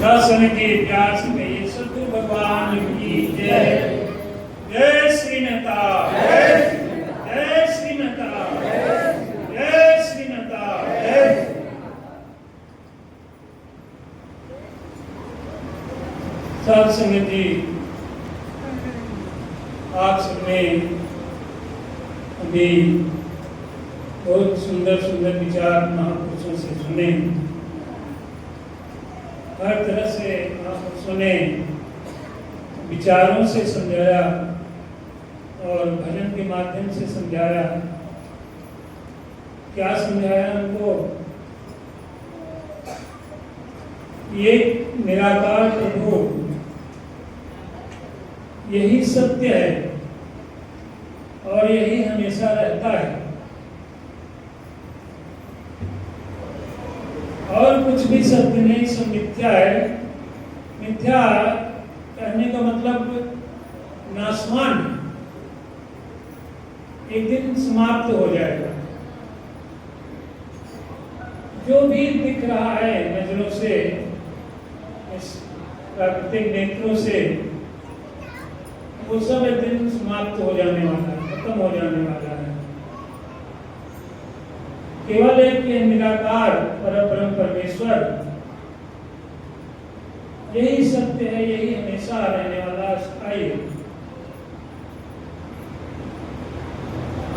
दर्शन के प्यास में सतगुरु भगवान की जय। जय श्रीनता, जय श्रीनता, जय श्रीनता। साध संगत जी, आप सबने अभी बहुत सुंदर सुंदर विचार महापुरुषों से सुने। हर तरह से महापुरुषों ने विचारों से समझाया और भजन के माध्यम से समझाया। क्या समझाया उनको? ये निराकार प्रभु यही सत्य है और यही हमेशा रहता है, और कुछ भी सत्य नहीं, सब मिथ्या है। मिथ्या कहने का मतलब नाशवान, एक दिन समाप्त हो जाएगा। जो भी दिख रहा है नजरों से, इस प्राकृतिक नेत्रों से, वो सब एक दिन समाप्त हो जाने वाला है, खत्म हो जाने वाला है। केवल एक निराकार परब्रह्म परमेश्वर यही सत्य है, यही हमेशा रहने वाला स्थायी है।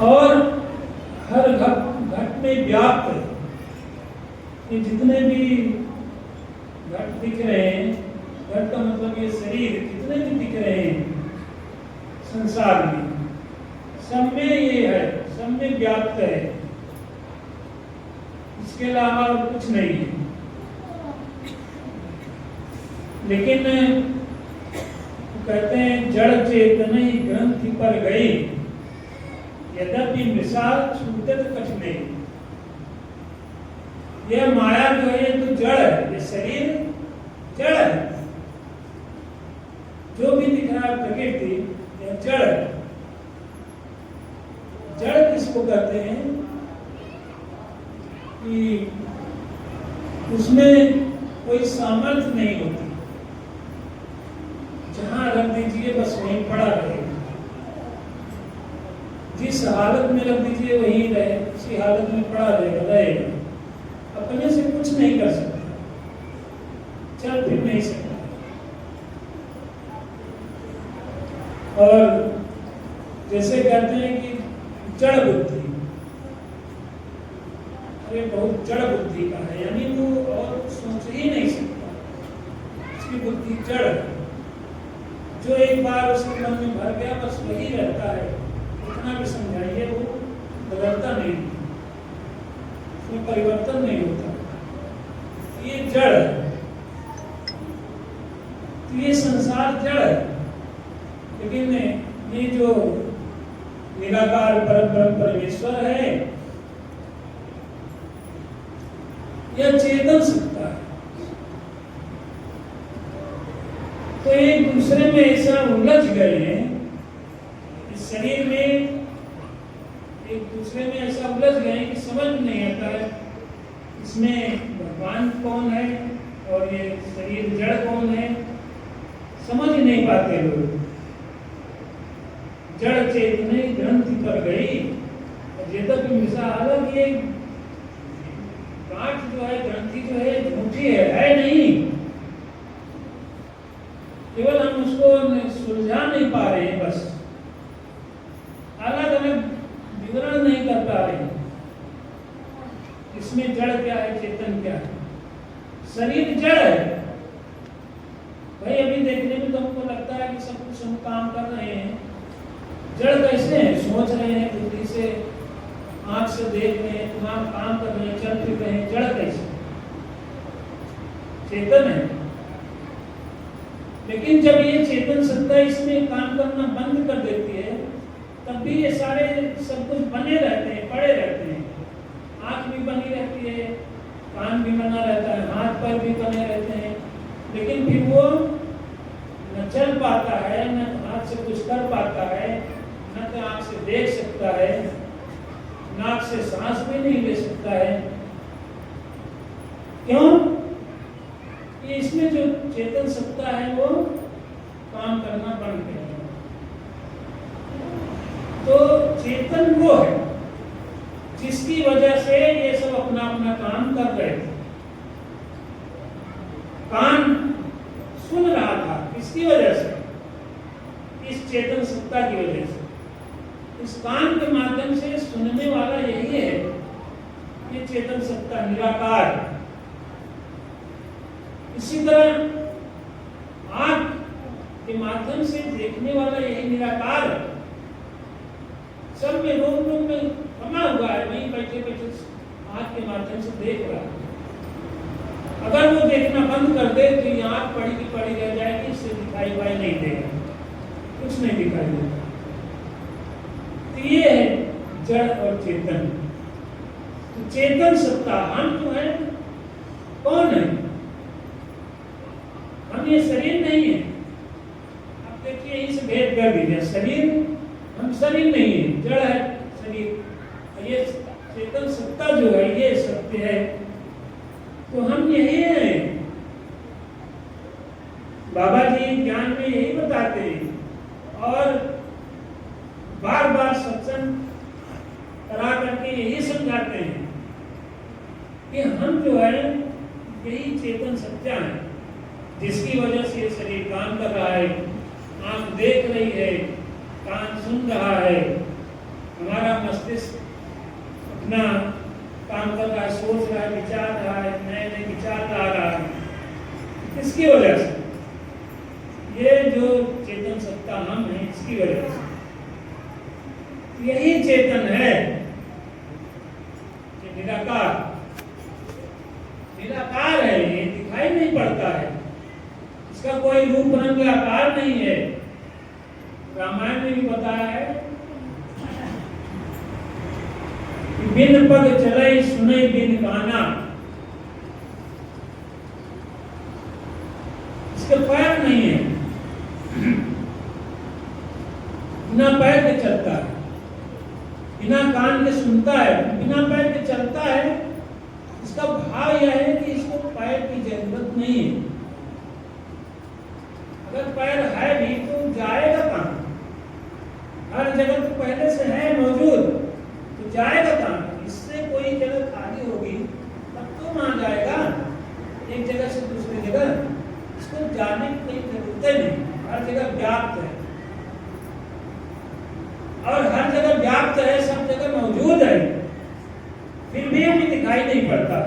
और हर घट में व्याप्त है। ये जितने भी घट दिख रहे हैं, घट का मतलब ये शरीर, जितने भी दिख रहे हैं संसार में, सब में ये है, सब में व्याप्त है। इसके अलावा और कुछ नहीं है। लेकिन कहते हैं जड़ चेतन ही ग्रंथि पर गई, यद्यपि मिसाल छूटे तो कछ नहीं। यह माया जो है तो जड़ है, ये शरीर जड़ है। जो भी दिख रहा है प्रकृति, यह जड़ है। जड़ किसको कहते हैं कि उसमें कोई सामर्थ्य नहीं होती। जहां रख दीजिए बस वहीं पड़ा रहेगा। जिस हालत में रख दीजिए वहीं रहे, उसी हालत में पड़ा रहेगा। अपने से कुछ नहीं कर सकता, चल फिर नहीं सकता। और जैसे कहते हैं कि जड़ बुद्धि, अरे बहुत जड़ बुद्धि का है, यानी वो और सोच ही नहीं सकता, उसकी बुद्धि जड़ है। जो एक बार उसके मन में भर गया बस वही रहता है। इतना भी समझाइए, वो बदलता नहीं, उसमें परिवर्तन नहीं होता। ये जड़ है, तो ये संसार जड़ है। लेकिन ये जो निराकार परब्रह्म परमेश्वर है, यह चेतन सत्ता है। तो एक दूसरे में ऐसा उलझ गए हैं, इस शरीर में एक दूसरे में ऐसा उलझ गए कि समझ नहीं आता है इसमें भगवान कौन है और ये शरीर जड़ कौन है। समझ ही नहीं पाते लोग। जड़ चेतन ग्रंथि पर गई, जब मिसा अलग, ये गांठ जो है, ग्रंथि जो है, झूठी है नहीं। केवल हम उसको सुलझा नहीं पा रहे हैं, बस अलग अलग विवरण नहीं कर पा रहे हैं। इसमें जड़ क्या है, चेतन क्या है। शरीर जड़ है भाई। अभी देखने में तो हमको लगता है कि सब कुछ हम काम कर रहे हैं। जड़ कैसे है? सोच रहे हैं बुद्धि से, आंख से देख रहे हैं, दिमाग काम कर रहे हैं, चल फिर रहे हैं। जड़ कैसे? चेतन है। लेकिन जब ये चेतन सत्ता इसमें काम करना बंद कर देती है, तब भी ये सारे सब कुछ बने रहते हैं, पड़े रहते हैं। आंख भी बनी रहती है, कान भी बना रहता है, हाथ पैर भी बने रहते हैं। लेकिन फिर वो न चल पाता है, न हाथ से कुछ कर पाता है, न तो आंख से देख सकता है, नाक से सांस भी नहीं ले सकता है। क्यों? ये इस इसमें जो चेतन सत्ता है वो काम करना बंद कर दिया। तो चेतन वो है जिसकी वजह से ये सब अपना अपना काम कर रहे थे। कान सुन रहा था, किसकी वजह से? इस चेतन सत्ता की वजह से। इस कान के माध्यम से सुनने वाला यही है, ये चेतन सत्ता निराकार है। इसी तरह आंख के माध्यम से देखने वाला यही निराकार है। सब में रूम रूम में बना हुआ है, वहीं बैठे बैठे आंख के माध्यम से देख रहा है। अगर वो देखना बंद कर दे तो ये आंख पड़ी की पड़ी रह जाएगी, इससे दिखाई वाई नहीं देगा, कुछ नहीं दिखाई देगा। तो ये है जड़ और चेतन। तो चेतन सत्ता हम जो है कौन है? हम ये शरीर नहीं है। अब देखिए यहीं से भेद कर दीजिए, शरीर हम शरीर नहीं है, जड़ है शरीर। ये चेतन सत्ता जो है ये सत्य है। तो हम यही हैं। बाबा जी ज्ञान में यही बताते हैं और बार बार सत्संग करा करके यही समझाते हैं कि हम जो है यही चेतन सत्ता है, जिसकी वजह से ये शरीर काम कर रहा है, आंख देख रही है, कान सुन रहा है, हमारा मस्तिष्क अपना काम कर रहा है, सोच रहा है, विचार रहा है, नए नए विचार ला रहा है। किसकी वजह से? ये जो चेतन सत्ता हम है, इसकी वजह से। यही चेतन है कि निराकार निराकार है, ये दिखाई नहीं पड़ता है, इसका कोई रूप रंग आकार नहीं है। रामायण में भी बताया है कि बिन पग चले सुने बिन गाना। इसके पैर नहीं है, बिना पैर के चलता है, बिना कान के सुनता है, बिना पैर के चलता है। इसका भाव यह है कि इसको पैर की जरूरत नहीं है। अगर पैर है भी तो जाएगा कहाँ? हर जगह तो पहले से है मौजूद, तो जाएगा कहाँ? इससे कोई जगह खाली होगी तब तो वहां जाएगा, एक जगह से दूसरी जगह। इसको जाने की कोई जरूरत नहीं, हर जगह व्याप्त है। और हर जगह व्याप्त है, सब जगह मौजूद है, फिर भी हमें दिखाई नहीं पड़ता,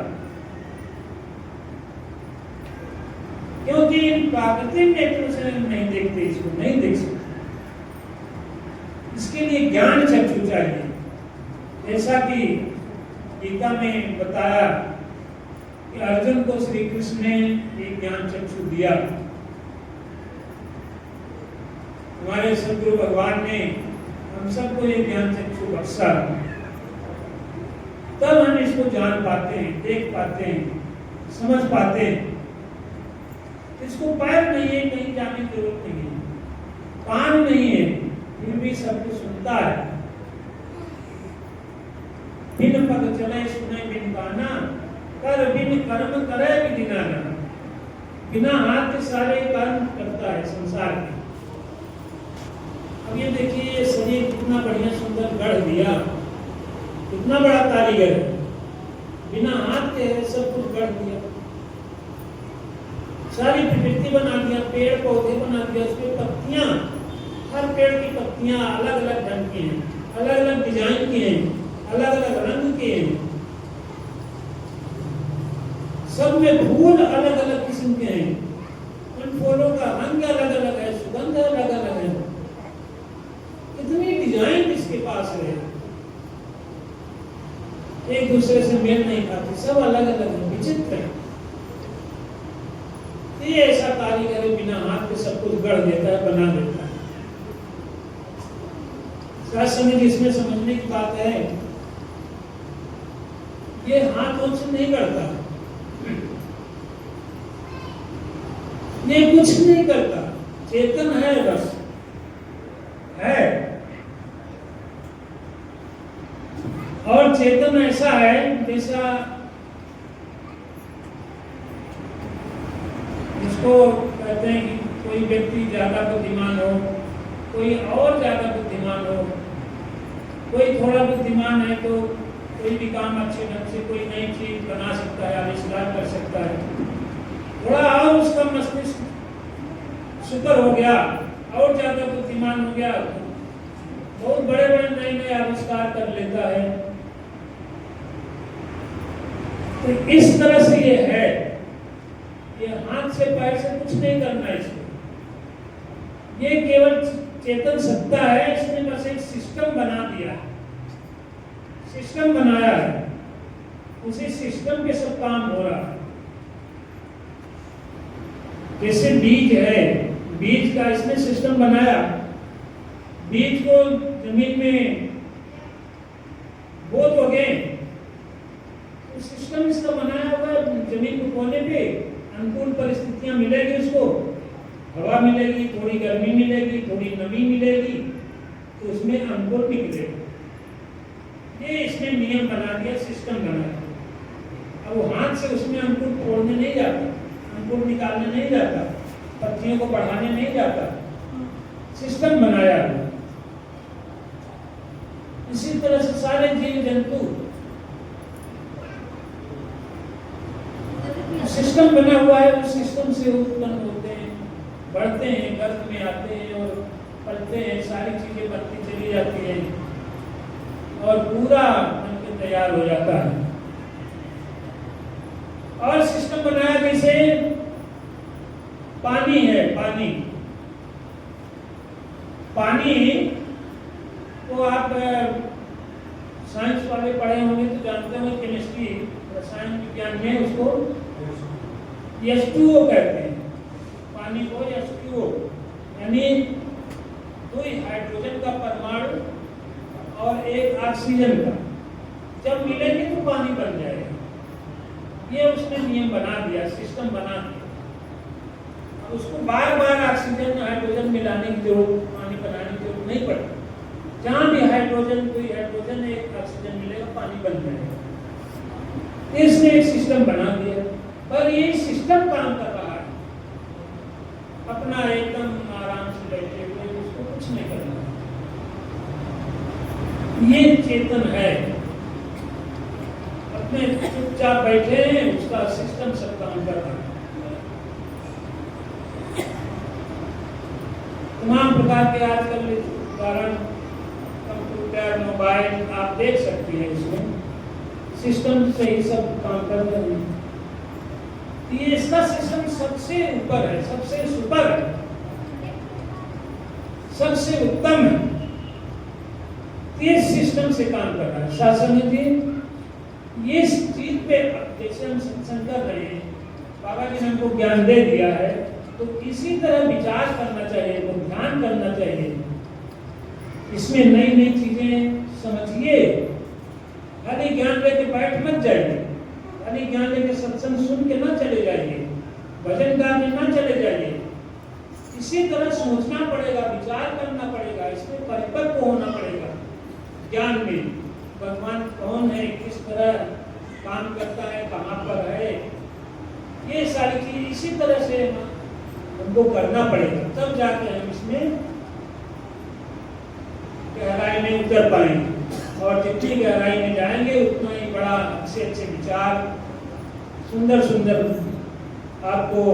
क्योंकि इन प्राकृतिक नेत्रों से हम नहीं देखते, इसको नहीं देख सकते। इसके लिए ज्ञान चक्षु चाहिए। जैसा कि गीता में बताया कि अर्जुन को श्री कृष्ण ने एक ज्ञान चक्षु दिया, हमारे सदगुरु भगवान ने हम सबको ये ज्ञान चक्षु बख्शा, तब हम इसको जान पाते हैं, देख पाते हैं, समझ पाते हैं। इसको पैर नहीं है, कहीं जाने की जरूरत नहीं है, कान नहीं है, फिर भी सब कुछ सुनता है। बिन पग चले सुने बिन गाना, कर बिन कर्म करे बिन नाना। बिना हाथ के सारे कर्म करता है संसार के। अब ये देखिए, ये शरीर कितना बढ़िया सुंदर गढ़ दिया, कितना बड़ा कारीगर है, बिना हाथ के सब कुछ गढ़ दिया, सारी प्रकृति बना दिया, पेड़ पौधे बना दिया, उसमें पत्तियां, हर पेड़ की पत्तियां अलग अलग ढंग की हैं, अलग अलग डिजाइन की हैं, अलग अलग रंग के हैं, सब में फूल अलग अलग किस्म के हैं, उन फूलों का रंग अलग अलग है, सुगंध अलग अलग है, कितनी डिजाइन इसके पास है, एक दूसरे से मेल नहीं खाते, सब अलग अलग है, विचित्र है। ये ऐसा कारीगर है, बिना हाथ के सब कुछ गढ़ देता है, बना देता है। शायद समझ इसमें समझने की बात है, ये हाथों से नहीं करता, ये कुछ नहीं करता, चेतन है, बस है। और चेतन ऐसा है जैसा उसको कहते हैं कि कोई व्यक्ति ज़्यादा बुद्धिमान हो, कोई और ज़्यादा बुद्धिमान हो, कोई थोड़ा बुद्धिमान है तो कोई भी काम अच्छे ढंग से कोई नई चीज बना सकता है, आविष्कार कर सकता है। थोड़ा और उसका मस्तिष्क सुपर हो गया और ज्यादा बुद्धिमान हो गया, बहुत बड़े बड़े नए नए आविष्कार कर लेता है। तो इस तरह से ये है, ये हाथ से पैर से कुछ नहीं करना है इसको, ये केवल चेतन सत्ता है। इसने बस एक सिस्टम बना दिया, सिस्टम बनाया है, उसी सिस्टम के सब काम हो रहा है। जैसे बीज है, बीज का इसने सिस्टम बनाया, बीज को जमीन में बो दोगे तो सिस्टम इसका बनाया होगा, जमीन को बोने पे अनुकूल परिस्थितियां मिलेगी, उसको हवा मिलेगी, थोड़ी गर्मी मिलेगी, थोड़ी नमी मिलेगी, तो उसमें अंकुर निकलेगा। ये इसने नियम बना दिया, सिस्टम बना दिया। अब वो हाथ से उसमें अंकुर तोड़ने नहीं जाता, अंकुर निकालने नहीं जाता, पत्तियों को बढ़ाने नहीं जाता, सिस्टम बनाया है। इसी तरह से सारे जीव जंतु सिस्टम बना हुआ है, उस सिस्टम से उत्पन्न होते हैं, बढ़ते हैं, गर्भ में आते हैं और पलते हैं, सारी चीजें बनती चली जाती हैं और पूरा बनके तैयार हो जाता है। और सिस्टम बनाया जैसे पानी है, पानी तो आप साइंस वाले पढ़े होंगे तो जानते होंगे, केमिस्ट्री रसायन विज्ञान में उसको H2O कहते हैं, पानी को H2O, यानी दो हाइड्रोजन का परमाणु और एक ऑक्सीजन का जब मिलेंगे तो पानी बन जाएगा। ये उसने नियम बना दिया, सिस्टम बना दिया। उसको बार बार ऑक्सीजन हाइड्रोजन मिलाने की जरूरत, पानी बनाने की जरूरत नहीं पड़ती। जहां भी हाइड्रोजन, कोई हाइड्रोजन एक ऑक्सीजन मिलेगा, पानी बन जाएगा। इसने एक सिस्टम बना दिया, पर ये सिस्टम काम कर रहा है अपना एकदम आराम से बैठे हुए, उसको कुछ नहीं करना। ये चेतन है, अपने चुपचाप बैठे हैं, उसका सिस्टम सब काम कर रहा है। तमाम प्रकार के आजकल उपकरण, कंप्यूटर, मोबाइल आप देख सकते हैं, इसमें सिस्टम से ही सब काम कर रहे हैं। ये इसका सिस्टम सबसे ऊपर है, सबसे सुपर है, सबसे उत्तम है। ये सिस्टम से काम कर रहा है। शासन जी ये चीज पे जैसे हम सत्संग कर रहे हैं, बाबा जी ने हमको ज्ञान दे दिया है, तो इसी तरह विचार करना चाहिए, तो ध्यान करना चाहिए, इसमें नई नई चीजें समझिए। खाली ज्ञान लेके बैठ मत जाइए, खाली ज्ञान लेके सत्संग सुन के ना चले जाइए, भजन गाने ना चले जाइए। इसी तरह सोचना पड़ेगा, विचार करना पड़ेगा, इसमें परिपक्व होना पड़ेगा। ज्ञान में भगवान कौन है, किस तरह काम करता है, कहाँ पर है, ये सारी चीज इसी तरह से हमको करना पड़ेगा, तब जाके हम इसमें गहराई में उतर पाएंगे। और जितनी गहराई में जाएंगे उतना ही बड़ा अच्छे अच्छे विचार, सुंदर सुंदर आपको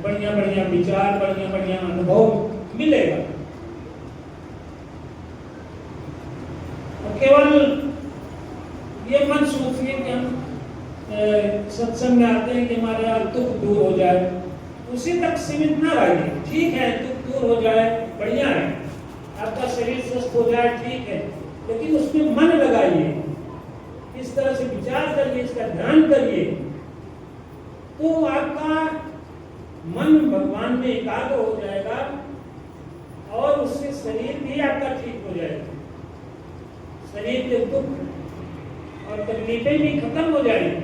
बढ़िया बढ़िया विचार, बढ़िया बढ़िया अनुभव मिलेगा। और केवल ये मत सोचिए कि हम सत्संग में आते हैं कि हमारे यहाँ दुख दूर हो जाए, उसी तक सीमित ना रहिए। ठीक है, दुख दूर हो जाए, बढ़िया है, आपका शरीर स्वस्थ हो जाए, ठीक है, लेकिन उसमें मन लगाइए, इस तरह से विचार करिए, इसका ध्यान करिए, तो आपका मन भगवान में एकाग्र हो जाएगा और उससे शरीर भी आपका ठीक हो जाएगा। शरीर के दुख और तकलीफें भी खत्म हो जाएंगी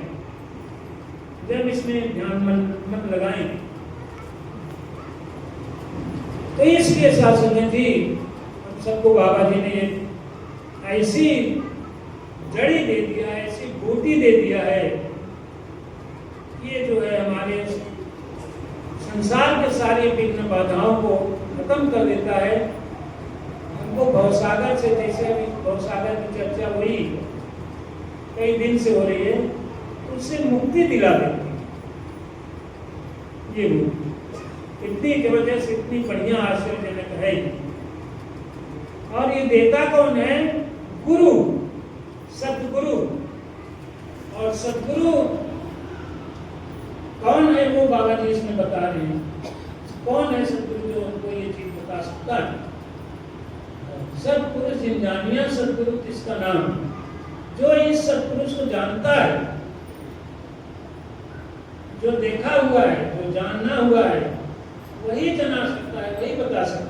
जब इसमें ध्यान मन लगाएंगे। तो इसलिए शासन जी हम सबको बाबा जी ने ऐसी जड़ी दे दिया है, ऐसी बूटी दे दिया है, ये जो है हमारे संसार के सारी विघ्न बाधाओं को खत्म कर देता है। हमको भवसागर से, जैसे अभी भवसागर की चर्चा हुई कई दिन से हो रही है, उससे मुक्ति दिला देती है ये मुक्ति। इतनी जबरदस्त, इतनी बढ़िया, आश्चर्यजनक है। और ये देता कौन है? गुरु, सतगुरु। और सतगुरु कौन है वो बाबा जी इसमें बता रहे हैं। कौन है सतगुरु जो उनको ये चीज बता सकता है? सतपुरुष जिन जानिया सतगुरु जिसका नाम, जो इस सतपुरुष को जानता है, जो देखा हुआ है, जो जानना हुआ है, वही जना सकता है, वही बता सकता है।